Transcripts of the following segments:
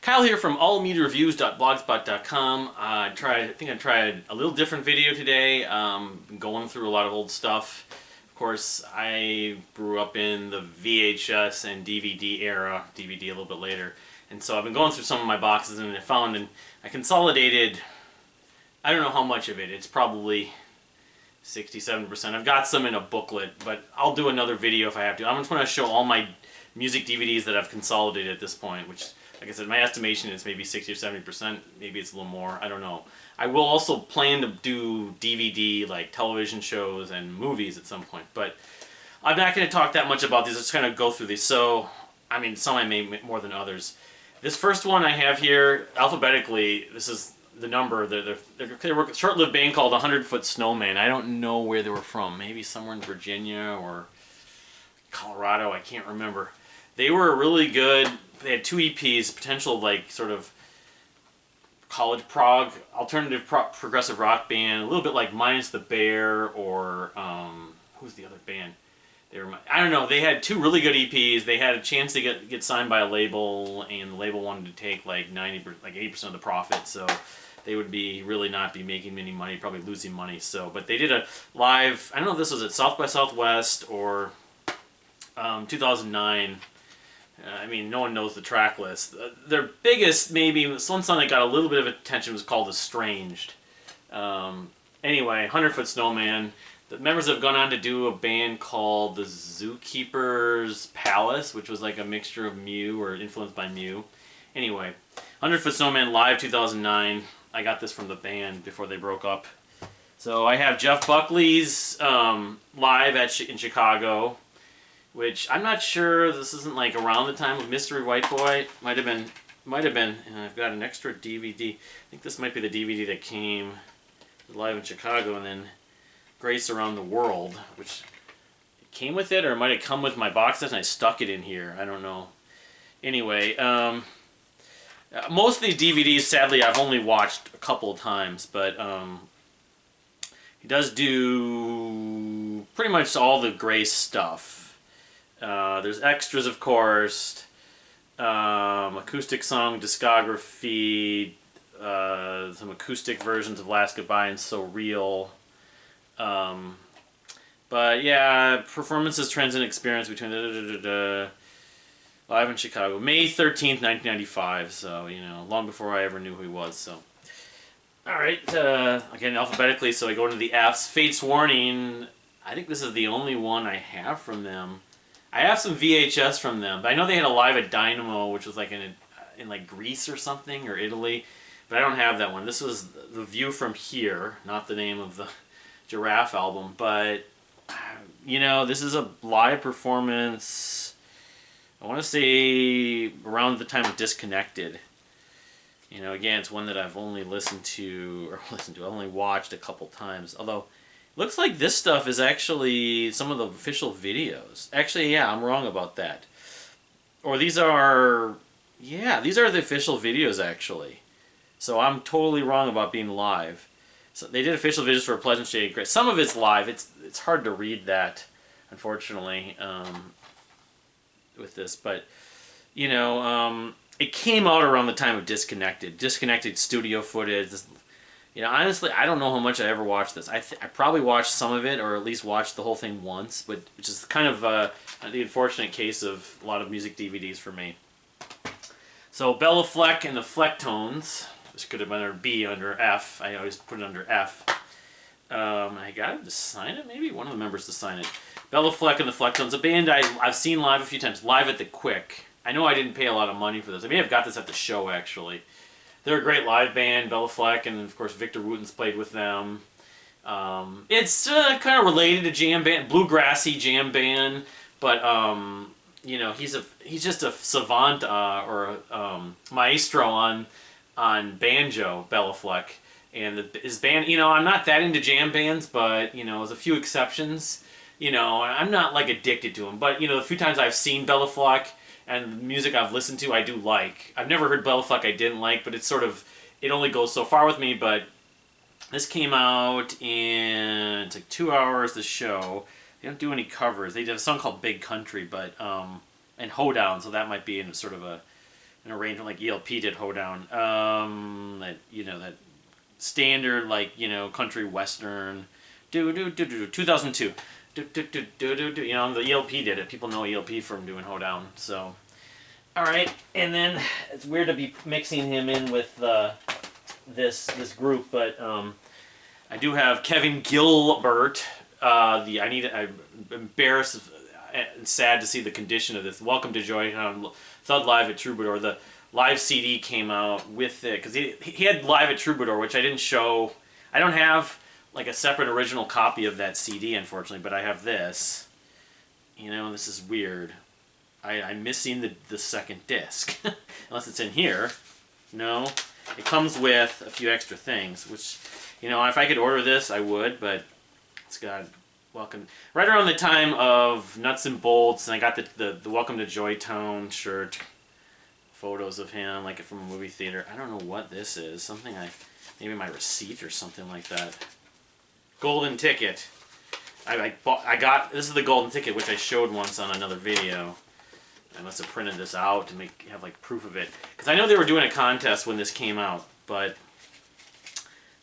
Kyle here from allmediareviews.blogspot.com. I think I tried a little different video today. Been going through a lot of old stuff. Of course, I grew up in the VHS and DVD era, DVD a little bit later. And so I've been going through some of my boxes and I consolidated, I don't know how much of it. It's probably 60-70%. I've got some in a booklet, but I'll do another video if I have to. I'm just going to show all my music DVDs that I've consolidated at this point, which, like I said, my estimation is maybe 60 or 70%. Maybe it's a little more. I don't know. I will also plan to do DVD, like television shows and movies at some point, but I'm not going to talk that much about these. I'm just going to go through these. So, I mean, some I may more than others. This first one I have here, alphabetically, this is the number. They were a short-lived band called 100 Foot Snowman. I don't know where they were from. Maybe somewhere in Virginia or Colorado. I can't remember. They were really good. They had 2 EPs, potential like sort of college prog, alternative progressive rock band, a little bit like Minus the Bear or who's the other band? I don't know. They had 2 really good EPs. They had a chance to get signed by a label, and the label wanted to take like 80% of the profit. So they would really not be making any money, probably losing money. So, but they did a live. I don't know if this was at South by Southwest or 2009. I mean, no one knows the track list. Their biggest, maybe, one song that got a little bit of attention was called Estranged. Anyway, 100 Foot Snowman. The members have gone on to do a band called the Zookeeper's Palace, which was like a mixture of Mew or influenced by Mew. Anyway, 100 Foot Snowman live 2009. I got this from the band before they broke up. So I have Jeff Buckley's live in Chicago, which I'm not sure, this isn't like around the time of Mystery White Boy. Might have been, and I've got an extra DVD. I think this might be the DVD that came live in Chicago, and then Grace Around the World, which came with it, or it might have come with my box set and I stuck it in here. I don't know. Anyway, most of these DVDs, sadly, I've only watched a couple of times, but he does do pretty much all the Grace stuff. There's extras, of course, acoustic song discography, some acoustic versions of Last Goodbye and So Real. But yeah, performances, trends, and experience between live in Chicago, May 13th, 1995. So, you know, long before I ever knew who he was. So, all right, again, alphabetically. So I go into the F's. Fate's Warning. I think this is the only one I have from them. I have some VHS from them, but I know they had a live at Dynamo, which was like in like Greece or something, or Italy. But I don't have that one. This was The View from Here, not the name of the Giraffe album, but you know, this is a live performance. I want to say around the time of Disconnected. You know, again, it's one that I've only I've only watched a couple times. Although, it looks like this stuff is actually some of the official videos. Actually, yeah, I'm wrong about that. Or these are the official videos actually. So I'm totally wrong about being live. So they did official videos for Pleasant Shade Grace. Some of it's live. It's hard to read that, unfortunately, with this. But, you know, it came out around the time of Disconnected. Disconnected studio footage. You know, honestly, I don't know how much I ever watched this. I probably watched some of it, or at least watched the whole thing once, but which is kind of the unfortunate case of a lot of music DVDs for me. So Bella Fleck and the Flecktones. This could have been under B, under F. I always put it under F. I got him to sign it, maybe? One of the members to sign it. Bella Fleck and the Flecktones, a band I've seen live a few times. Live at the Quick. I know I didn't pay a lot of money for this. I may have got this at the show, actually. They're a great live band, Bella Fleck, and of course Victor Wooten's played with them. It's kind of related to jam band, bluegrassy jam band, but you know, he's just a savant or a maestro on banjo, Bella Fleck, and his band. You know, I'm not that into jam bands, but you know, there's a few exceptions. You know, I'm not like addicted to him, but you know, the few times I've seen Bella Fleck and the music I've listened to, I do like. I've never heard Bella Fleck I didn't like, but it only goes so far with me. But this came out in, it's like 2 hours, the show. They don't do any covers. They have a song called Big Country, but and Hoedown, so that might be in sort of a an arrangement like ELP did Hoedown. That that standard country western. 2002. The ELP did it. People know ELP from doing Hoedown. So, all right, and then it's weird to be mixing him in with this group, but I do have Kevin Gilbert. I'm embarrassed and sad to see the condition of this. Welcome to Joytown, Thud Live at Troubadour. The live CD came out with it because he had Live at Troubadour, which I didn't show. I don't have like a separate original copy of that CD, unfortunately, but I have this. This is weird. I'm missing the second disc, unless it's in here. No, it comes with a few extra things, which, if I could order this, I would, but it's got welcome. Right around the time of Nuts and Bolts, and I got the Welcome to Joytown shirt, photos of him, like from a movie theater. I don't know what this is. Something maybe my receipt or something like that. Golden ticket. I got, this is the golden ticket, which I showed once on another video. I must have printed this out to have like proof of it. Because I know they were doing a contest when this came out, but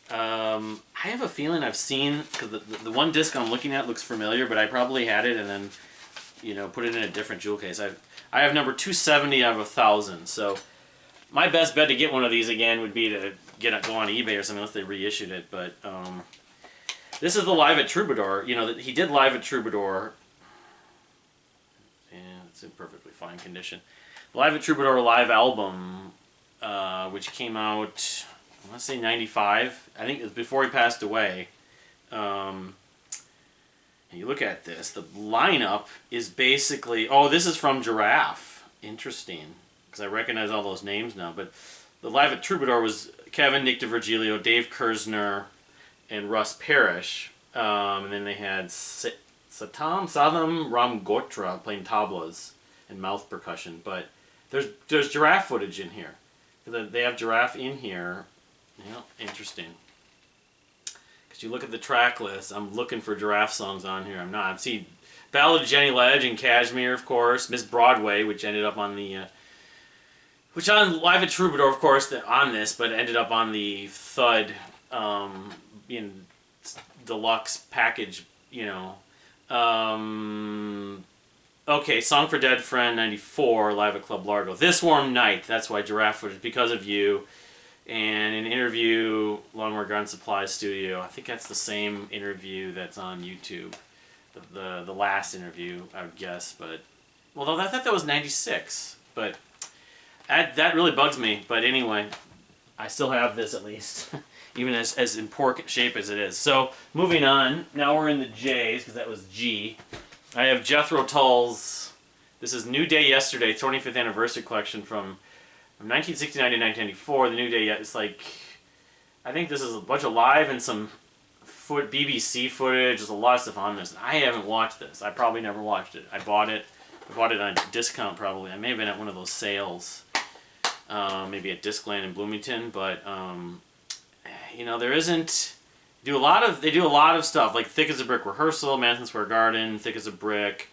I have a feeling I've seen, because the one disc I'm looking at looks familiar, but I probably had it and then, put it in a different jewel case. I have number 270 out of 1,000, so my best bet to get one of these again would be to go on eBay or something unless they reissued it, but this is the Live at Troubadour. He did Live at Troubadour. Yeah, it's in perfectly fine condition. The Live at Troubadour live album, which came out, I want to say 95. I think it was before he passed away. And you look at this, the lineup is basically, this is from Giraffe. Interesting, because I recognize all those names now. But the Live at Troubadour was Kevin, Nick DiVirgilio, Dave Kersner, and Russ Parrish. And then they had Saddam Ramgotra playing tablas and mouth percussion. But there's Giraffe footage in here. They have Giraffe in here. Interesting. Because you look at the track list, I'm looking for Giraffe songs on here. I'm not. I'm seeing Ballad of Jenny Ledge and Kashmir, of course. Miss Broadway, which ended up on the... which on Live at Troubadour, of course, on this, but ended up on the Thud deluxe package, Okay, Song for Dead Friend 94, live at Club Largo. This Warm Night, that's why Giraffe footage, Because of You, and an interview, Longmore Garden Supply Studio. I think that's the same interview that's on YouTube. The last interview, I would guess, but... Well, I thought that was 96, but... That really bugs me, but anyway, I still have this at least. Even as in poor shape as it is. So, moving on. Now we're in the J's, because that was G. I have Jethro Tull's... This is New Day Yesterday, 25th Anniversary Collection from 1969 to 1994. The New Day, it's like... I think this is a bunch of live and some BBC footage. There's a lot of stuff on this. I haven't watched this. I probably never watched it. I bought it on a discount probably. I may have been at one of those sales. Maybe at Discland in Bloomington, but... there isn't. They do a lot of stuff like Thick as a Brick rehearsal, Madison Square Garden, Thick as a Brick,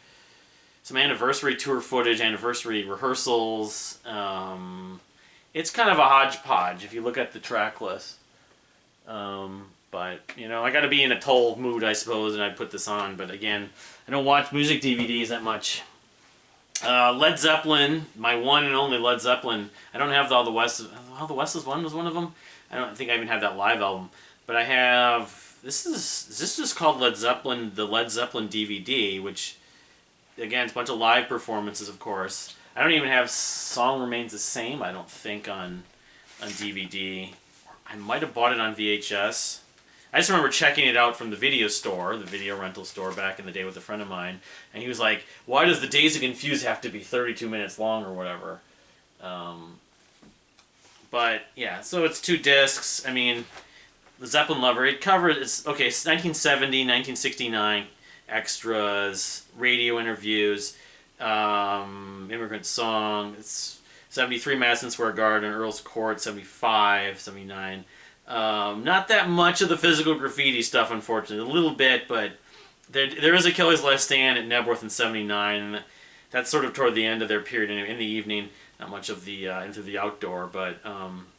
some anniversary tour footage, anniversary rehearsals. It's kind of a hodgepodge if you look at the track list. But I got to be in a Tull mood, I suppose, and I'd put this on. But again, I don't watch music DVDs that much. Led Zeppelin, my one and only Led Zeppelin. I don't have All the West. All the West was one of them. I don't think I even have that live album, but I have. This is just called Led Zeppelin, the Led Zeppelin DVD, which, again, it's a bunch of live performances, of course. I don't even have Song Remains the Same. I don't think on DVD. I might have bought it on VHS. I just remember checking it out from the video store, the video rental store back in the day with a friend of mine, and he was like, "Why does the Days of Confused have to be 32 minutes long or whatever?" But, yeah, so it's 2 discs. I mean, the Zeppelin Lover, it's 1970, 1969, extras, radio interviews, Immigrant Song, it's 73 Madison Square Garden, Earl's Court, 75, 79. Not that much of the physical graffiti stuff, unfortunately. A little bit, but there is a Killer's Last Stand at Nebworth in 79. That's sort of toward the end of their period in the evening. not much of the into the outdoor, but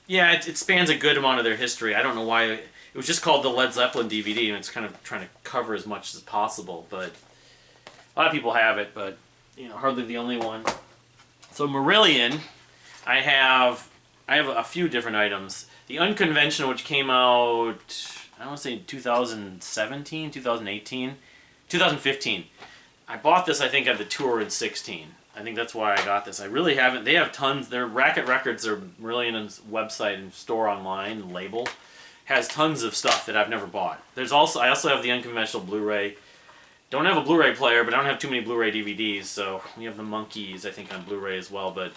yeah, it spans a good amount of their history. I don't know why it was just called the Led Zeppelin DVD, and it's kind of trying to cover as much as possible. But a lot of people have it, but hardly the only one. So Marillion, I have a few different items. The Unconventional, which came out, I want to say 2017, 2018, 2015. I bought this, I think, at the tour in 16. I think that's why I got this. I really haven't. They have tons. Their Racket Records, their Marillion's website and store online, label, has tons of stuff that I've never bought. I also have the Unconventional Blu-ray. Don't have a Blu-ray player, but I don't have too many Blu-ray DVDs, so we have the Monkees, I think, on Blu-ray as well. But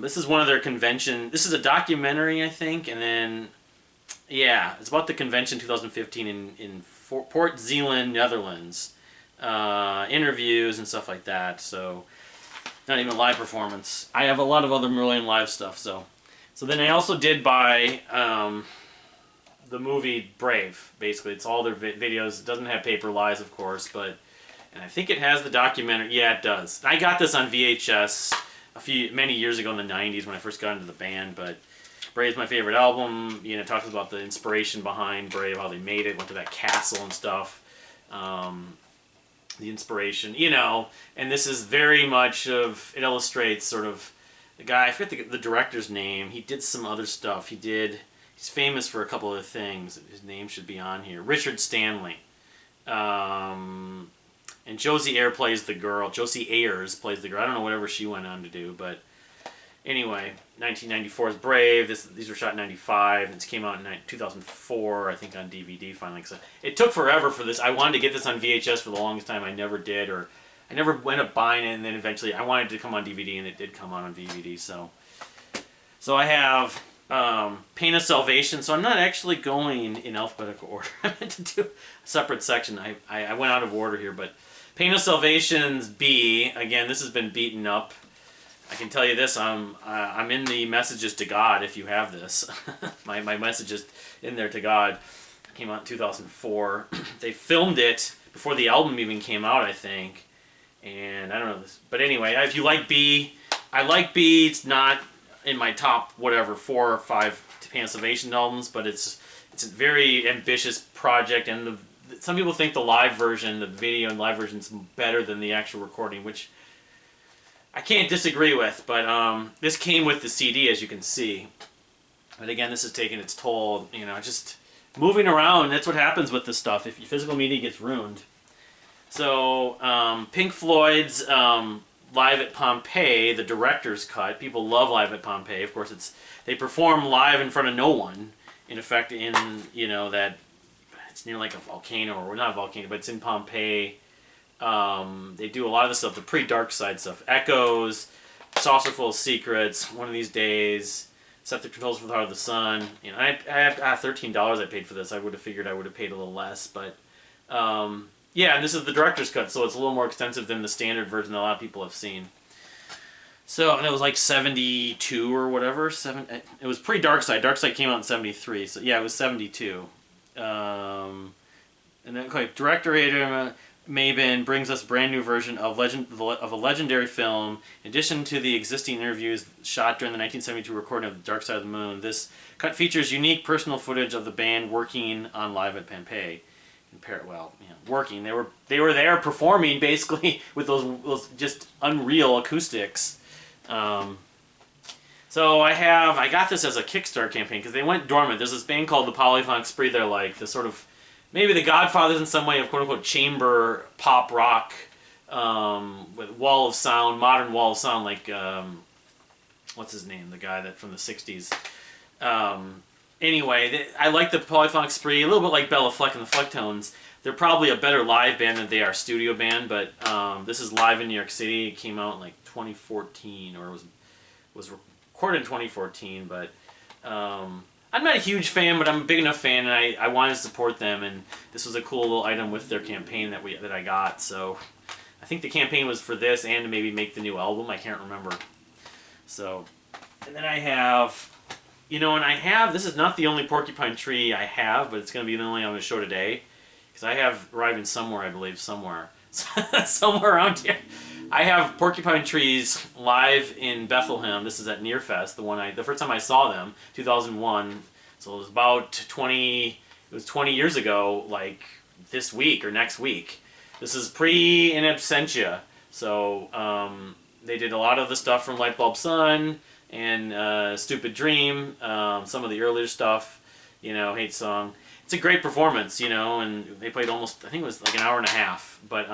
this is one of their convention. This is a documentary, I think, and then, yeah, it's about the convention 2015 in Port Zeeland, Netherlands. Interviews and stuff like that, so not even a live performance. I have a lot of other Marillion live stuff, so then I also did buy the movie Brave. Basically, it's all their videos. It doesn't have Paper Lies, of course, and I think it has the documentary. Yeah, it does. I got this on VHS many years ago in the 90s when I first got into the band, but Brave's my favorite album. It talks about the inspiration behind Brave, how they made it, went to that castle and stuff. The inspiration, and this is very much it illustrates sort of the guy, I forget the director's name. He did some other stuff. He's famous for a couple of things. His name should be on here. Richard Stanley. And Josie Ayers plays the girl. I don't know whatever she went on to do, but anyway, 1994's Brave. These were shot in 95. It came out in 2004, I think, on DVD finally. So it took forever for this. I wanted to get this on VHS for the longest time. I never did, or I never went up buying it, and then eventually I wanted it to come on DVD, and it did come out on DVD. So I have Pain of Salvation. So I'm not actually going in alphabetical order. I meant to do a separate section. I went out of order here, but Pain of Salvation's B. Again, this has been beaten up. I can tell you this, I'm in the Messages to God, if you have this. my messages in there to God. It came out in 2004. They filmed it before the album even came out, I think. And I don't know this. But anyway, if you like B, I like B. It's not in my top, 4 or 5 Pain of Salvation albums, but it's a very ambitious project. And some people think the live version, the video and live version, is better than the actual recording, which I can't disagree with, but this came with the CD, as you can see. But again, this is taking its toll, just moving around. That's what happens with this stuff. If your physical media gets ruined. So, Pink Floyd's Live at Pompeii, the director's cut. People love Live at Pompeii. Of course, they perform live in front of no one. In effect, that it's near like a volcano, or not a volcano, but it's in Pompeii. They do a lot of the stuff, the pre-Dark Side stuff. Echoes, Saucerful of Secrets, One of These Days, Set the Controls for the Heart of the Sun. I have $13 I paid for this. I would have figured I would have paid a little less, but yeah, and this is the director's cut, so it's a little more extensive than the standard version that a lot of people have seen. So, and it was like 72 or whatever. It was pre-Dark Side. Dark Side came out in 73, so yeah, it was 72. And then, director Adrian Mabin brings us a brand new version of a legendary film. In addition to the existing interviews shot during the 1972 recording of Dark Side of the Moon, this cut features unique personal footage of the band working on Live at Pompeii. Working. They were there performing basically with those just unreal acoustics. So I got this as a Kickstarter campaign because they went dormant. There's this band called the Polyphonic Spree. They're like the sort of maybe the Godfathers in some way of quote-unquote chamber pop rock with wall of sound, modern wall of sound, like, what's his name? The guy that from the 60s. Anyway, I like the Polyphonic Spree, a little bit like Bella Fleck and the Flecktones. They're probably a better live band than they are a studio band, but this is live in New York City. It came out in like 2014, or was recorded in 2014, but I'm not a huge fan, but I'm a big enough fan, and I wanted to support them, and this was a cool little item with their campaign that I got. So I think the campaign was for this and to maybe make the new album. I can't remember. So, and then I have, this is not the only Porcupine Tree I have, but it's going to be the only I'm going to show today, because I have Arriving Somewhere, I believe, somewhere around here. I have Porcupine Trees live in Bethlehem. This is at Nearfest, the first time I saw them, 2001. So it was about 20 years ago, like this week or next week. This is pre In Absentia. So they did a lot of the stuff from Lightbulb Sun and Stupid Dream, some of the earlier stuff, Hate Song. It's a great performance, and they played almost, I think it was like an hour and a half. But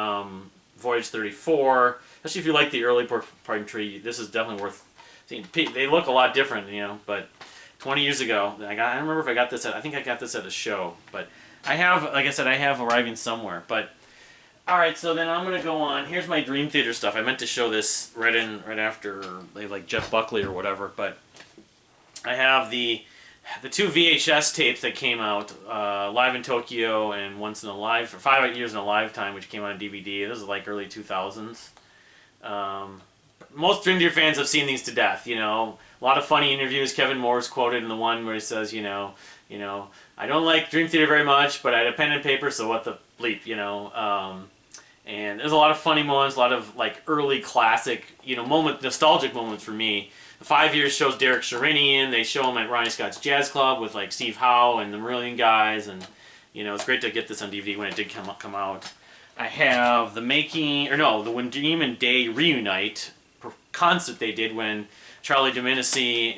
Voyage 34, especially if you like the early Porcupine Tree, this is definitely worth seeing. They look a lot different, but 20 years ago, I don't remember if I got this I think I got this at a show. But I have, like I said, I have Arriving Somewhere. But alright, so then I'm going to go on. Here's my Dream Theater stuff. I meant to show this right after like Jeff Buckley or whatever, but I have the two VHS tapes that came out, Live in Tokyo and Once in a Live, for 5 Years in a Lifetime, which came out on DVD. This is like early 2000s. Most Dream Theater fans have seen these to death, A lot of funny interviews. Kevin Moore's quoted in the one where he says, I don't like Dream Theater very much, but I had a pen and paper, so what the bleep, And there's a lot of funny moments, a lot of like early classic, nostalgic moments for me. The 5 Years shows Derek Sherinian. They show him at Ronnie Scott's Jazz Club with like Steve Howe and the Marillion guys, and it's great to get this on DVD when it did come out. I have the When Dream and Day Reunite concert they did when Charlie Dominici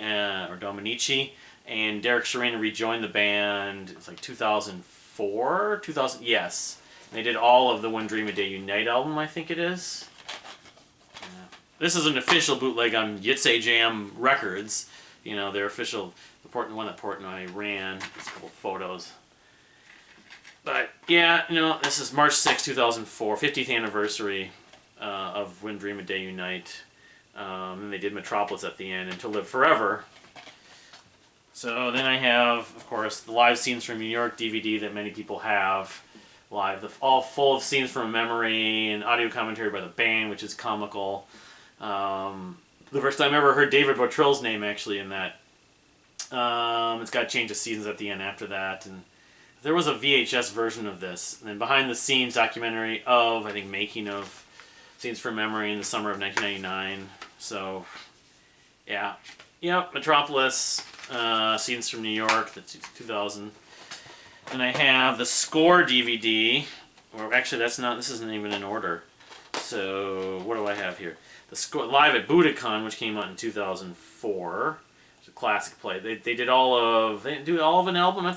and Derek Sherinian rejoined the band. It's like 2004, yes. And they did all of the When Dream and Day Unite album, I think it is. This is an official bootleg on Yitzhak Jam Records. Their official, the one that Portnoy ran. There's a couple of photos. But, yeah, this is March 6, 2004, 50th anniversary of When Dream and Day Unite. And they did Metropolis at the end, and To Live Forever. So then I have, of course, the Live Scenes from New York DVD that many people have. Live, all full of scenes from memory and audio commentary by the band, which is comical. The first time I ever heard David Bottrell's name actually in that. It's got Change of Seasons at the end after that, and there was a VHS version of this. And then behind the scenes documentary of, I think, making of Scenes from Memory in the summer of 1999. So, yeah. Yep, Metropolis, Scenes from New York, that's 2000. And I have the Score DVD, or actually this isn't even in order. So, what do I have here? The Score Live at Budokan, which came out in 2004. It's a classic play. They did they do all of an album? If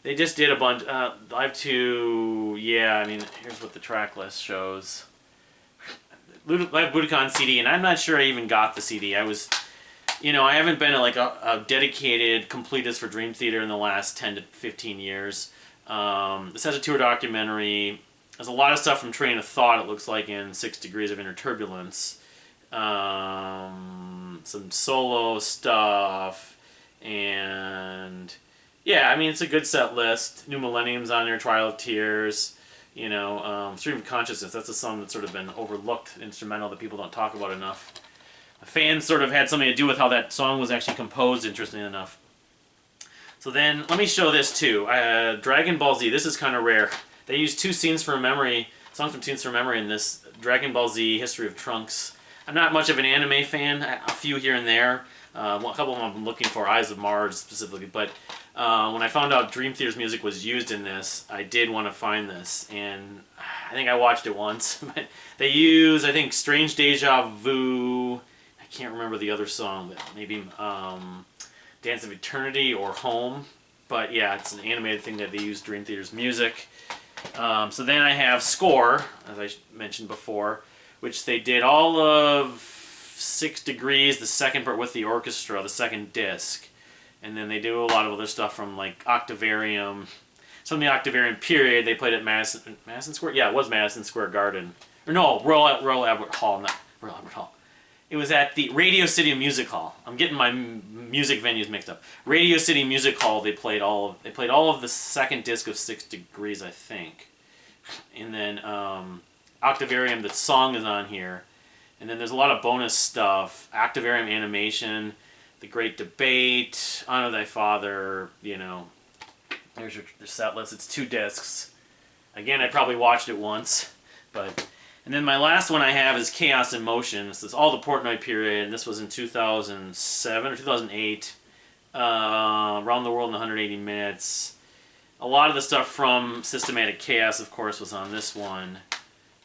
they just did a bunch. Live to, here's what the track list shows. Live Budokan CD, and I'm not sure I even got the CD. I haven't been a dedicated completist for Dream Theater in the last 10 to 15 years. This has a tour documentary. There's a lot of stuff from Train of Thought, it looks like, in 6 Degrees of Inner Turbulence. Some solo stuff. And, it's a good set list. New Millennium's on there, Trial of Tears. Stream of Consciousness, that's a song that's sort of been overlooked, instrumental that people don't talk about enough. Fans sort of had something to do with how that song was actually composed, interestingly enough. So then, let me show this too. Dragon Ball Z, this is kind of rare. They used two songs from Scenes from Memory in this Dragon Ball Z History of Trunks. I'm not much of an anime fan, a few here and there. A couple of them I'm looking for, Eyes of Mars specifically, but when I found out Dream Theater's music was used in this, I did want to find this, and I think I watched it once. But they use, I think, Strange Deja Vu. I can't remember the other song, but maybe Dance of Eternity or Home. But yeah, it's an animated thing that they use Dream Theater's music. So then I have Score, as I mentioned before, which they did all of 6 Degrees, the second part with the orchestra, the second disc. And then they do a lot of other stuff from like Octavarium. Some of the Octavarium period, they played at Madison Square? Yeah, it was Madison Square Garden. Or no, Royal Albert Hall, not Royal Albert Hall. It was at the Radio City Music Hall. I'm getting my music venues mixed up. Radio City Music Hall. They played all of the second disc of 6 Degrees, I think. And then Octavarium, the song is on here. And then there's a lot of bonus stuff. Octavarium animation, The Great Debate, Honor Thy Father. There's your set list. It's 2 discs. Again, I probably watched it once, but And then my last one I have is Chaos in Motion. This is all the Portnoy period, and this was in 2007 or 2008. Around the World in 180 Minutes. A lot of the stuff from Systematic Chaos, of course, was on this one.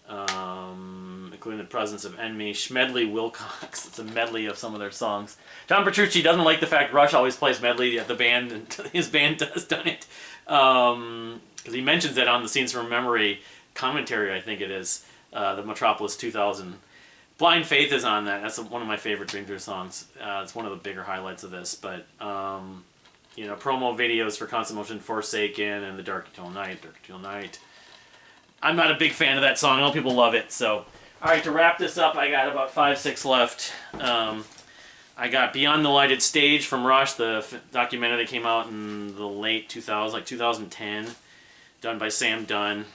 Including The Presence of Enemy. Schmedley Wilcox. It's a medley of some of their songs. John Petrucci doesn't like the fact Rush always plays medley at the band, and his band has done it. Because he mentions that on the Scenes from Memory commentary, I think it is. The Metropolis 2000. Blind Faith is on that. That's one of my favorite Dream Theater songs. It's one of the bigger highlights of this. But, you know, promo videos for Constant Motion, Forsaken, and The Dark Eternal Night. Dark Eternal Night. I'm not a big fan of that song. I know people love it. So, alright, to wrap this up, I got about 5-6 left. I got Beyond the Lighted Stage from Rush, the documentary that came out in the late 2000s, like 2010, done by Sam Dunn.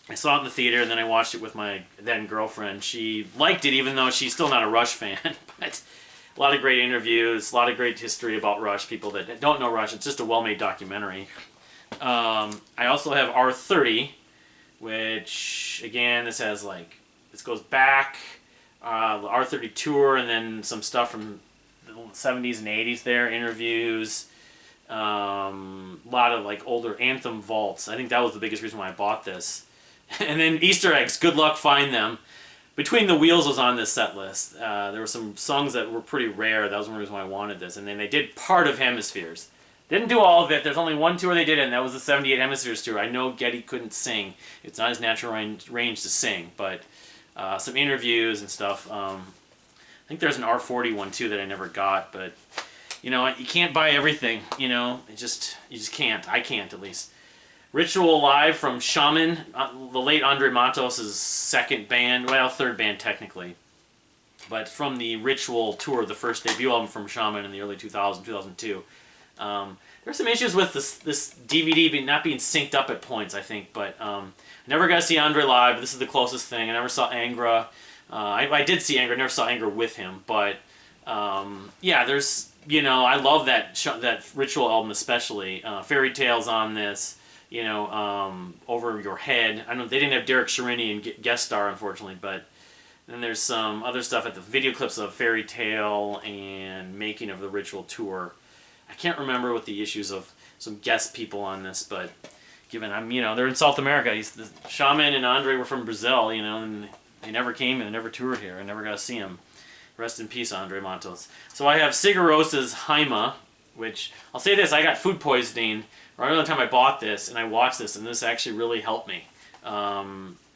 I saw it in the theater, and then I watched it with my then girlfriend. She liked it, even though she's still not a Rush fan. But a lot of great interviews, a lot of great history about Rush. People that don't know Rush, it's just a well-made documentary. I also have R30, which again, this has like this goes back the R30 tour, and then some stuff from the 70s and 80s. There, interviews. A lot of like older anthem vaults. I think that was the biggest reason why I bought this. And then Easter eggs, good luck find them. Between the Wheels was on this set list. There were some songs that were pretty rare. That was one reason why I wanted this. And then they did part of Hemispheres. Didn't do all of it. There's only one tour they did, and that was the 78 Hemispheres tour. I know Geddy couldn't sing. It's not his natural range to sing, but some interviews and stuff. I think there's an R40 one too that I never got, but you know, you can't buy everything. You know, you just can't. I can't, at least. Ritual Live from Shaman, the late Andre Matos' second band, well, third band technically, but from the Ritual tour, the first debut album from Shaman in the early 2000s, 2002. There's some issues with this DVD not being synced up at points, I think, but I never got to see Andre live. This is the closest thing. I never saw Angra. I did see Angra. I never saw Angra with him, but yeah, there's, you know, I love that Ritual album especially. Fairy Tales on this. You know, Over Your Head. I know they didn't have Derek Sherinian guest star, unfortunately, but then there's some other stuff at the video clips of Fairy Tale and Making of the Ritual tour. I can't remember what the issues of some guest people on this, but given you know, they're in South America. The Shaman and Andre were from Brazil, you know, and they never came and they never toured here. I never got to see them. Rest in peace, Andre Matos. So I have Sigur Rós's Haima, which I'll say this: I got food poisoning right around the time I bought this, and I watched this, and this actually really helped me.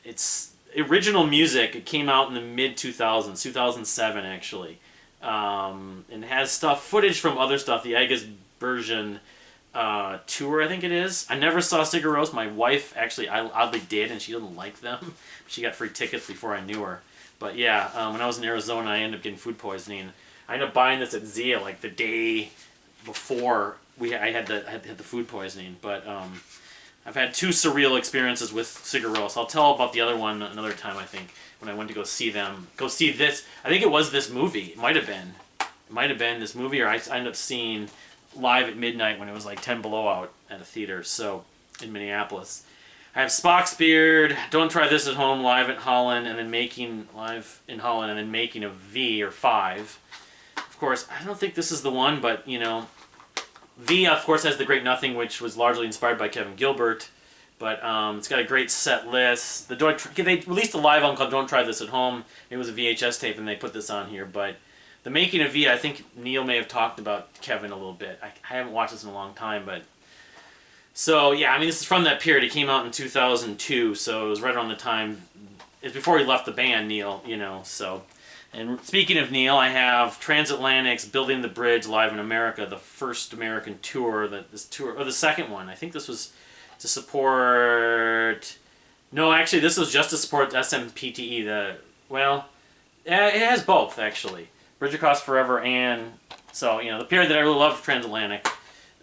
It's original music. It came out in the mid-2000s, 2007 actually. And it has footage from other stuff, the Aegis version tour, I think it is. I never saw Sigur Rós. My wife actually oddly did, and she didn't like them. She got free tickets before I knew her. But yeah, when I was in Arizona, I ended up getting food poisoning. I ended up buying this at Zia like the day before I had the food poisoning. But I've had two surreal experiences with Sigur Rós. I'll tell about the other one another time, I think, when I went to go see them. Go see this. I think it was this movie. It might have been this movie, or I ended up seeing live at midnight when it was like 10 below out at a theater, so in Minneapolis. I have Spock's Beard, Don't Try This at Home, live in Holland, and then making a V or 5. Of course, I don't think this is the one, but you know, V of course has The Great Nothing, which was largely inspired by Kevin Gilbert, but it's got a great set list. They released a live album called Don't Try This at Home. It was a VHS tape, and they put this on here, but the making of V, I think Neil may have talked about Kevin a little bit. I haven't watched this in a long time, but so yeah, I mean, this is from that period. It came out in 2002, so it was right around the time. It's before he left the band, Neil. You know, so. And speaking of Neil, I have Transatlantic's Building the Bridge live in America, the first American tour. Or the second one. I think this was to support. No, actually, this was just to support SMPTE. It has both actually. Bridge Across Forever, and so, you know, the period that I really love Transatlantic.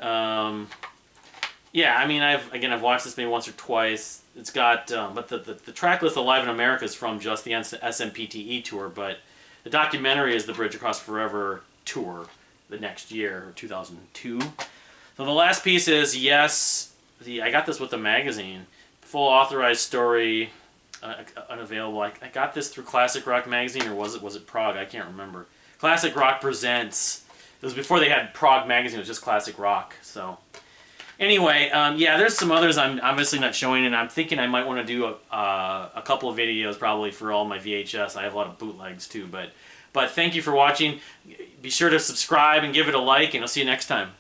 Yeah, I mean, I've watched this maybe once or twice. It's got, but the track list of Live in America is from just the SMPTE tour, but the documentary is the Bridge Across Forever tour the next year, 2002. So the last piece is, yes, I got this with the magazine, full authorized story unavailable. I got this through Classic Rock Magazine, or was it Prog? I can't remember. Classic Rock Presents. It was before they had Prog Magazine. It was just Classic Rock. So anyway, yeah, there's some others I'm obviously not showing, and I'm thinking I might want to do a couple of videos probably for all my VHS. I have a lot of bootlegs too, but thank you for watching. Be sure to subscribe and give it a like, and I'll see you next time.